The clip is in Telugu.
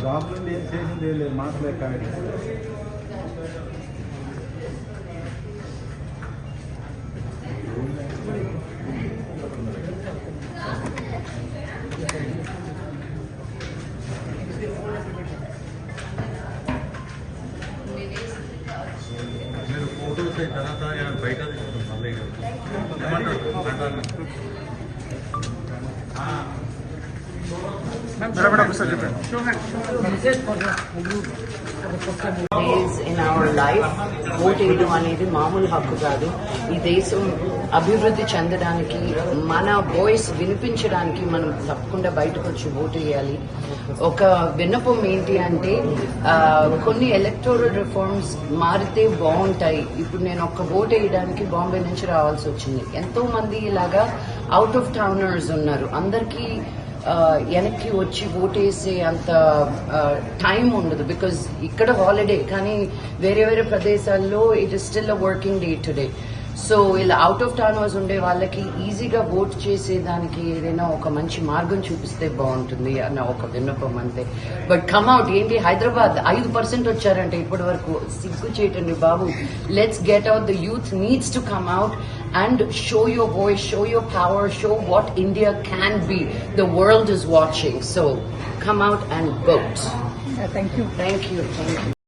జాబ్ నుండి ఏం చేసింది లేదు మాటలే కానీ మీరు ఫోటోస్ తర్వాత బయట మళ్ళీ in our life ఓట్ వేయడం అనేది మామూలు హక్కు కాదు. ఈ దేశం అభివృద్ధి చెందడానికి, మన వాయిస్ వినిపించడానికి మనం తప్పకుండా బయటకు వచ్చి ఓటు వేయాలి. ఒక విన్నపం ఏంటి అంటే కొన్ని ఎలక్టోరల్ రిఫార్మ్స్ మారితే బాగుంటాయి. ఇప్పుడు నేను ఒక్క ఓటు వేయడానికి బాంబే నుంచి రావాల్సి వచ్చింది. ఎంతో మంది ఇలాగా అవుట్ ఆఫ్ టౌనర్స్ ఉన్నారు. అందరికీ వెనక్కి వచ్చి ఓటేసే అంత టైం ఉండదు. బికాజ్ ఇక్కడ హాలిడే, కానీ వేరే వేరే ప్రదేశాల్లో it is still a working day today. So ఇలా అవుట్ ఆఫ్ టౌనర్స్ ఉండే వాళ్ళకి ఈజీగా ఓట్ చేసేదానికి ఏదైనా ఒక మంచి మార్గం చూపిస్తే బాగుంటుంది అన్న ఒక విన్నపం అంతే. బట్ కమ్అవుట్ ఏంటి, హైదరాబాద్ 5% వచ్చారంటే ఇప్పటి వరకు సిగ్గు చేయటండి బాబు. Let's get out. The youth needs to come out and show your voice, show your power, show what India can be. The world is watching. So come out and vote. Thank you. Thank you. Thank you.